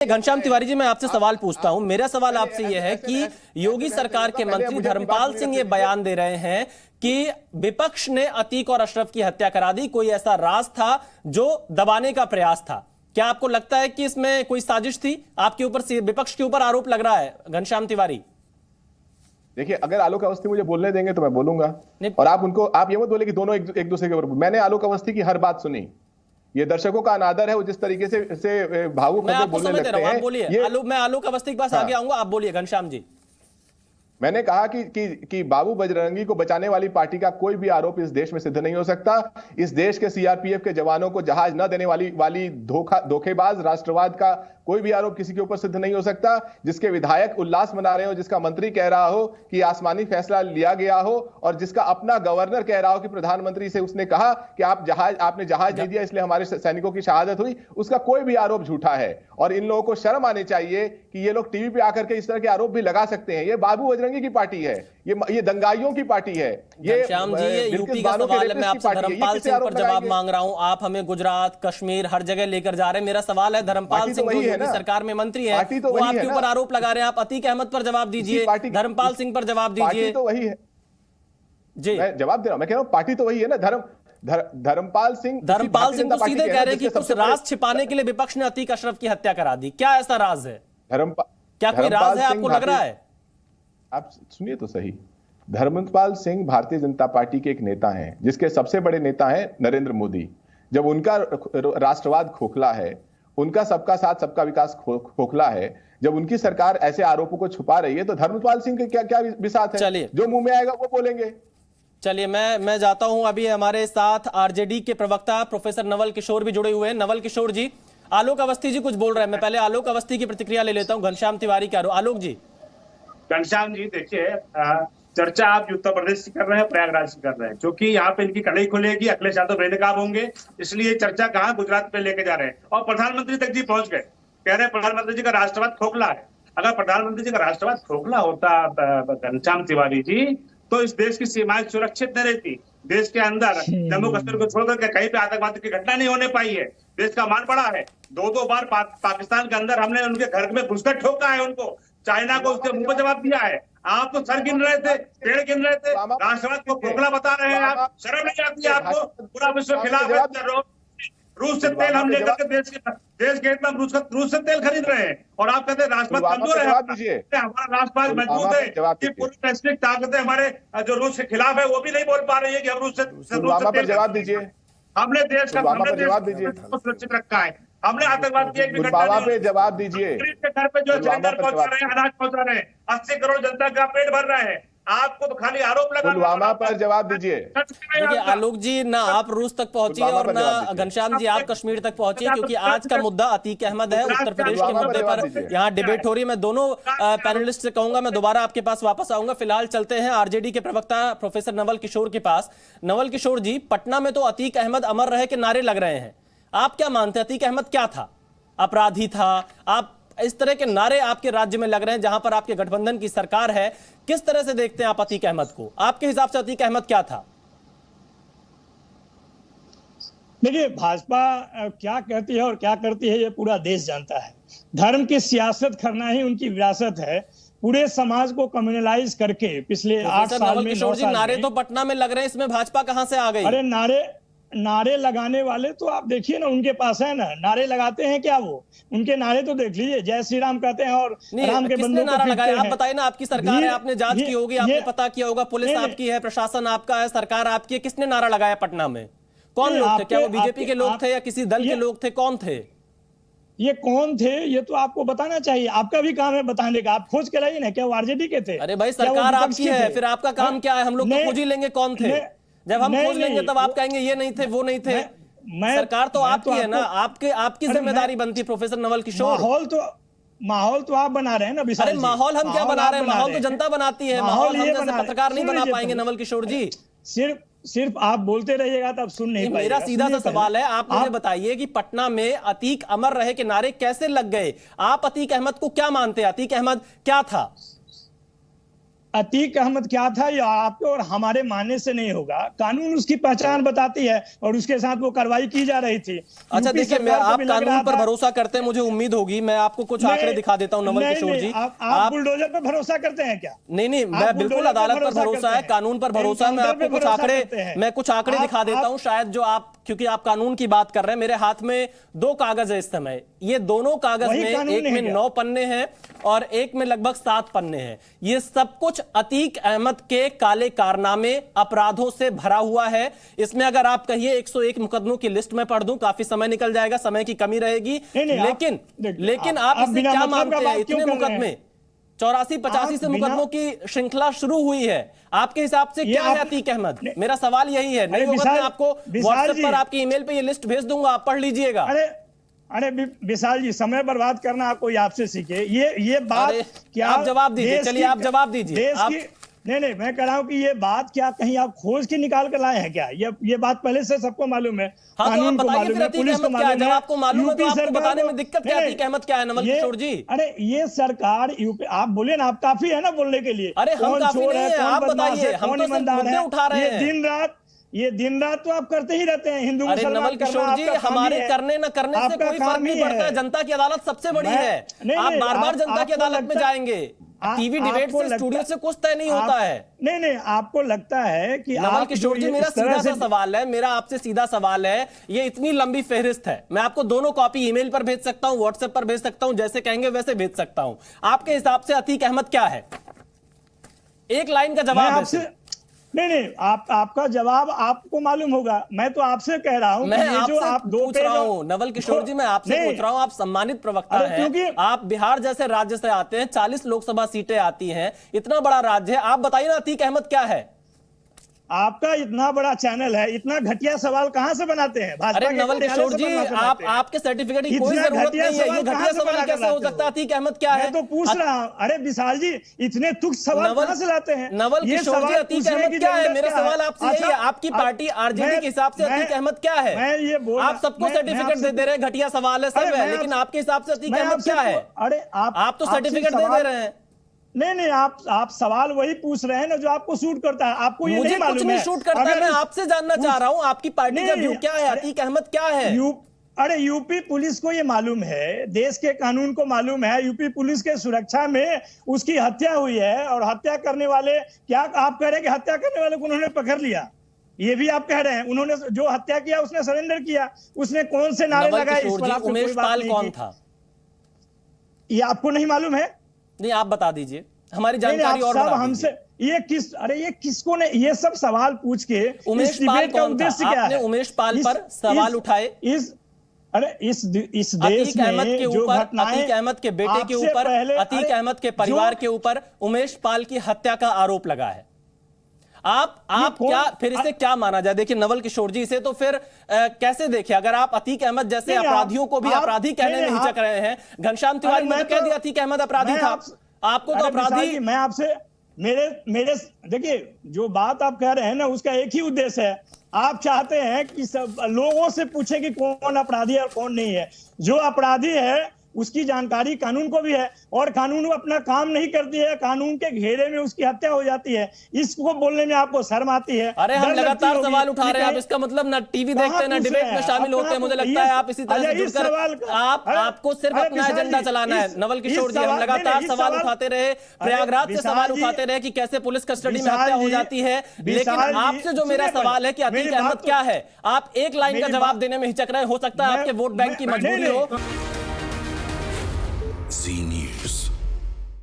घनश्याम तिवारी जी, मैं आपसे सवाल पूछता हूं। मेरा सवाल आपसे यह है कि योगी सरकार के मंत्री धर्मपाल सिंह ये बयान दे रहे हैं कि विपक्ष ने अतीक और अशरफ की हत्या करा दी, कोई ऐसा राज था जो दबाने का प्रयास था। क्या आपको लगता है कि इसमें कोई साजिश थी? आपके ऊपर, विपक्ष के ऊपर आरोप लग रहा है घनश्याम तिवारी। देखिए, अगर आलोक अवस्थी मुझे बोलने देंगे तो मैं बोलूंगा, और आप ये मत बोले कि दोनों एक दूसरे के ऊपर। मैंने आलोक अवस्थी की हर बात सुनी। ये दर्शकों का अनादर है, वो जिस तरीके से भावुक होकर बोलने लगते हैं। आप बोलिए। मैं आलोक अवस्थी के पास आगे आऊंगा, आप बोलिए घनश्याम जी। मैंने कहा कि बाबू बजरंगी को बचाने वाली पार्टी का कोई भी आरोप इस देश में सिद्ध नहीं हो सकता। इस देश के सीआरपीएफ के जवानों को जहाज न देने वाली धोखेबाज राष्ट्रवाद का कोई भी आरोप किसी के ऊपर सिद्ध नहीं हो सकता। जिसके विधायक उल्लास मना रहे हो, जिसका मंत्री कह रहा हो कि आसमानी फैसला लिया गया हो, और जिसका अपना गवर्नर कह रहा हो कि प्रधानमंत्री से उसने कहा कि आपने जहाज नहीं दिया इसलिए हमारे सैनिकों की शहादत हुई, उसका कोई भी आरोप झूठा है। और इन लोगों को शर्म आनी चाहिए कि ये लोग टीवी पे आकर के इस तरह के आरोप भी लगा सकते हैं। ये बाबू बजरंगी की पार्टी है, ये दंगाइयों की पार्टी है। ये श्याम जी, ये यूपी का सवाल है। मैं आपसे धर्मपाल सिंह पर जवाब मांग रहा हूं। आप हमें गुजरात, कश्मीर, हर जगह लेकर जा रहे हैं। मेरा सवाल है, धर्मपाल सिंह जो सरकार में मंत्री है, वो आपके ऊपर आरोप लगा रहे हैं। आप अतीक अहमद पर जवाब दीजिए, धर्मपाल सिंह पर जवाब दीजिए। तो वही है जी, मैं जवाब दे रहा हूं। मैं कह रहा हूं पार्टी तो वही है ना। धर्मपाल सिंह तो सीधे कह रहे हैं कि कुछ राज छिपाने के लिए विपक्ष ने अतीक अशरफ की हत्या करा दी। क्या ऐसा राज है? क्या कोई राज है, आपको लग रहा है? आप सुनिए तो सही। धर्मपाल सिंह भारतीय जनता पार्टी के एक नेता हैं, जिसके सबसे बड़े नेता हैं नरेंद्र मोदी। जब उनका राष्ट्रवाद खोखला है, उनका सबका साथ सबका विकास खोखला है, जब उनकी सरकार ऐसे आरोपों को छुपा रही है, तो धर्मपाल सिंह के क्या क्या विसात है? चलिए, जो मुंह में आएगा वो बोलेंगे। चलिए, मैं जाता हूं। अभी हमारे साथ आरजेडी के प्रवक्ता प्रोफेसर नवल किशोर भी जुड़े हुए हैं। नवल किशोर जी, आलोक अवस्थी जी कुछ बोल रहे हैं। मैं पहले आलोक अवस्थी की प्रतिक्रिया ले लेता हूं। घनश्याम तिवारी क्या आलोक जी? घनश्याम जी, देखिए, चर्चा आप उत्तर प्रदेश की कर रहे हैं, प्रयागराज की कर रहे हैं, क्योंकि यहाँ पे इनकी कड़ाई खुलेगी, अखिलेश यादव बेनकाब होंगे, इसलिए चर्चा कहाँ गुजरात पे लेके जा रहे हैं। और प्रधानमंत्री तक जी पहुंच गए, कह रहे हैं प्रधानमंत्री जी का राष्ट्रवाद खोखला है। अगर प्रधानमंत्री जी का राष्ट्रवाद खोखला होता घनश्याम तिवारी जी, तो इस देश की सीमाएं सुरक्षित न रहती। देश के अंदर जम्मू कश्मीर को छोड़कर के कहीं पे आतंकवाद की घटना नहीं होने पाई है। देश का मान बढ़ा है। दो बार पाकिस्तान के अंदर हमने उनके घर में घुसकर ठोका है उनको। चाइना को उसके मुंह पर जवाब दिया है। आप तो सर गिन रहे थे, पेड़ गिन रहे थे, राष्ट्रवाद को खोखला बता रहे हैं आप। शर्म नहीं आती आपको? पूरा विश्व खिलाफ है। रूस से तेल हम लेकर के देश के हित में रूस से तेल खरीद रहे हैं, और आप कहते हैं राष्ट्रवाद कमजोर है। हमारा राष्ट्रवाद मजबूत है कि पूरी वैश्विक ताकतें हमारे जो रूस के खिलाफ है वो भी नहीं बोल पा रही है कि हम रूस से जवाब दीजिए। हमने देश का सुरक्षित रखा है। हमने आतंकवाद की एक भी घटना पे जवाब दीजिए। घर पे जो सिलेंडर पहुंचा रहे हैं, अनाज पहुंचा रहे हैं, 80 करोड़ जनता का पेट भर रहे हैं। आपको तो खाली आरोप लगा। पुलवामा पर जवाब दीजिए। देखिए आलोक जी, ना आप रूस तक पहुंचिए और ना घनश्याम जी आप कश्मीर तक पहुंचिए, क्योंकि आज का मुद्दा अतीक अहमद है। उत्तर प्रदेश के मुद्दे पर यहाँ डिबेट हो रही है। मैं दोनों पैनलिस्ट से कहूंगा, मैं दोबारा आपके पास वापस आऊंगा। फिलहाल चलते हैं आरजेडी के प्रवक्ता प्रोफेसर नवल किशोर के पास। नवल किशोर जी, पटना में तो अतीक अहमद अमर रहे के नारे लग रहे हैं। आप क्या मानते हैं, अतीक अहमद क्या था? अपराधी था? आप इस तरह के नारे आपके राज्य में लग रहे हैं जहां पर आपके गठबंधन की सरकार है। किस तरह से देखते हैं आप अतीक अहमद को? आपके हिसाब से अतीक अहमद क्या था? देखिए, भाजपा क्या कहती है और क्या करती है ये पूरा देश जानता है। धर्म की सियासत करना ही उनकी विरासत है। पूरे समाज को कम्युनलाइज करके पिछले 8 साल में, 9 साल नारे तो पटना में लग रहे हैं, इसमें भाजपा कहां से आ गई? अरे नारे लगाने वाले तो आप देखिए ना, उनके पास है ना। नारे लगाते हैं क्या वो? उनके नारे तो देख लीजिए, जय श्री राम कहते हैं और राम के बंदे नारा लगाया। आप बताइए ना, आपकी सरकार है, आपने जांच की होगी, आपने पता किया होगा, पुलिस आपकी है, प्रशासन आपका है, सरकार आपकी है। किसने नारा लगाया पटना में? कौन लोग थे? क्या वो बीजेपी के लोग थे या किसी दल के लोग थे? कौन थे ये? कौन थे ये तो आपको बताना चाहिए। आपका भी काम है बताने का। आप खोज के लाइए ना, क्या वो आरजेडी के थे? अरे भाई, सरकार आपकी है, फिर आपका काम क्या है? हम लोग तो खोज ही लेंगे कौन थे। जब हम खोज लेंगे तब आप कहेंगे ये नहीं थे, वो नहीं थे। सरकार तो आपकी है ना, आपकी जिम्मेदारी बनती है प्रोफेसर नवल किशोर। माहौल तो आप बना रहे हैं ना। अरे माहौल हम क्या बना रहे हैं? माहौल तो जनता बनाती है। माहौल हम जैसे पत्रकार नहीं बना पाएंगे नवल किशोर जी। सिर्फ आप बोलते रहिएगा तब सुन नहीं पाएंगे। मेरा सीधा सा सवाल है, आप मुझे बताइए कि पटना में अतीक अमर रहे के नारे कैसे लग गए? आप अतीक अहमद को क्या मानते हैं? अतीक अहमद क्या था? अतीक अहमद क्या था, ये आपके और हमारे मानने से नहीं होगा। कानून उसकी पहचान बताती है और उसके साथ वो कार्रवाई की जा रही थी। अच्छा देखिए, मैं आप कानून पर भरोसा करते हैं, मुझे उम्मीद होगी। मैं आपको कुछ आंकड़े दिखा देता हूं नवल किशोर जी। आप बुलडोजर पर भरोसा करते हैं क्या? नहीं, मैं बिल्कुल अदालत पर भरोसा है, कानून पर भरोसा है। मैं आपको कुछ आंकड़े दिखा देता हूं, शायद जो आप, क्योंकि आप कानून की बात कर रहे हैं। मेरे हाथ में 2 कागज है इस समय। ये दोनों कागज में एक में 9 पन्ने हैं और एक में लगभग 7 पन्ने हैं। ये सब कुछ अतीक अहमद के काले कारनामे, अपराधों से भरा हुआ है। इसमें अगर आप कहिए 101 मुकदमों की लिस्ट में पढ़ दूं, काफी समय निकल जाएगा, समय की कमी रहेगी। लेकिन आप इससे क्या मानते हैं? इतने मुकदमे 84-85 से मुकदमों की श्रृंखला शुरू हुई है। आपके हिसाब से क्या है अतीक अहमद? मेरा सवाल यही है। नहीं होगा मैं आपको व्हाट्सएप पर, आपकी ईमेल पे ये लिस्ट भेज दूंगा, आप पढ़ लीजिएगा। अरे विशाल जी, समय बर्बाद करना कोई आपसे सीखे। ये बात क्या आप जवाब दीजिए, चलिए आप जवाब दीजिए। नहीं, मैं कह रहा हूँ कि ये बात क्या कहीं आप खोज के निकाल कर लाए हैं क्या? ये बात पहले से सबको मालूम है, कानून को मालूम है, पुलिस को मालूम है। जब आपको मालूम है तो आपको बताने में दिक्कत क्या है? अतीक अहमद क्या है नवल किशोर जी? अरे ये सरकार यूपी, आप बोले ना, आप काफी है ना बोलने के लिए। अरे हम काफी नहीं है, आप बताइए, हम तो सिर्फ मुद्दे उठा रहे हैं। ये दिन रात तो आप करते ही रहते हैं। हिंदू मुसलमान नवल किशोर जी, हमारे करने न करने से कोई फर्क नहीं पड़ता है। जनता की अदालत सबसे बड़ी है। आप बार बार जनता की अदालत में जाएंगे। टीवी डिबेट से, स्टूडियो से कुछ तय नहीं होता है। नहीं, आपको लगता है कि नवल किशोर जी, मेरा सीधा सा सवाल है, मेरा आपसे सीधा सवाल है। ये इतनी लंबी फहरिस्त है, मैं आपको दोनों कॉपी ईमेल पर भेज सकता हूं, व्हाट्सएप पर भेज सकता हूं, जैसे कहेंगे वैसे भेज सकता हूं। आपके हिसाब से अतीक अहमद क्या है? एक लाइन का जवाब आपसे। नहीं, आपका जवाब आपको मालूम होगा। मैं तो आपसे कह रहा हूं, मैं आपसे पूछ रहा हूं नवल किशोर जी, मैं आपसे पूछ रहा हूं। आप सम्मानित प्रवक्ता हैं, आप बिहार जैसे राज्य से आते हैं, 40 लोकसभा सीटें आती हैं, इतना बड़ा राज्य है। आप बताइए ना अतीक अहमद क्या है? आपका इतना बड़ा चैनल है, इतना घटिया सवाल कहां से बनाते हैं? अरे नवल किशोर जी, आपके सर्टिफिकेट की कोई जरूरत नहीं है। ये घटिया सवाल कैसे हो सकता है? अतीक अहमद क्या है? मैं तो पूछ रहा हूं। अरे विशाल जी, इतने तुच्छ सवाल कहां से लाते हैं? नवल किशोर जी, अतीक अहमद क्या है? मेरा सवाल आपसे यही है। आपकी पार्टी आरजेडी के हिसाब से अतीक अहमद क्या है? आप सबको सर्टिफिकेट दे रहे हैं, घटिया सवाल है, सब है, लेकिन आपके हिसाब से अतीक अहमद क्या है? अरे आप तो सर्टिफिकेट दे रहे हैं। नहीं, आप सवाल वही पूछ रहे हैं ना जो आपको सूट करता है। आपको ये मुझे नहीं मालूम कुछ नहीं सूट करता है। मैं आपसे जानना चाह रहा हूं आपकी पार्टी का व्यू क्या है? अतीक अहमद क्या है? अरे यूपी पुलिस को ये मालूम है, देश के कानून को मालूम है। यूपी पुलिस के सुरक्षा में उसकी हत्या हुई है, और हत्या करने वाले, क्या आप कह रहे हैं कि हत्या करने वाले को उन्होंने पकड़ लिया? ये भी आप कह रहे हैं। उन्होंने जो हत्या किया उसने सरेंडर किया। उसने कौन से नारे लगाए? उमेश पाल कौन था? ये आपको नहीं मालूम है? नहीं, आप बता दीजिए, हमारी जानकारी और बढ़ा हमसे। ये किसको ने ये सब सवाल पूछ के, उमेश पाल का उद्देश्य क्या है? उमेश पाल पर सवाल उठाए। इस देश में अहमद के ऊपर, अतीक अहमद के बेटे के ऊपर, अतीक अहमद के परिवार के ऊपर उमेश पाल की हत्या का आरोप लगा है। आप क्या फिर इसे क्या माना जाए? देखिए नवल किशोर जी, इसे तो फिर कैसे देखें? अगर आप अतीक अहमद जैसे अपराधियों को भी अपराधी कहने में हिचक रहे हैं। घनश्याम तिवारी ने कह दिया अतीक अहमद अपराधी था, आपको तो अपराधी। मैं आपसे मेरे देखिए, जो बात आप कह रहे हैं ना, उसका एक ही उद्देश्य है। आप चाहते हैं कि सब लोगों से पूछे कि कौन अपराधी है और कौन नहीं है। जो अपराधी है उसकी जानकारी कानून को भी है, और कानून अपना काम नहीं करती है। कानून के घेरे में उसकी हत्या हो जाती है। इसको बोलने में आपको शर्म आती है? अरे हम लगातार सवाल उठा रहे हैं, आप इसका मतलब ना टीवी देखते हैं ना डिबेट में शामिल होते हैं। मुझे लगता है आप इसी तरह से जुड़कर आपको सिर्फ अपना एजेंडा चलाना है। नवल किशोर जी, हम लगातार सवाल उठाते रहे, प्रयागराज से सवाल उठाते रहे कि कैसे पुलिस कस्टडी में हत्या हो जाती है, लेकिन आपसे जो मेरा सवाल है कि अतीक अहमद क्या है, आप एक लाइन का जवाब देने में हिचक रहे। हो सकता है आपके वोट बैंक की मजबूरी हो। Z News.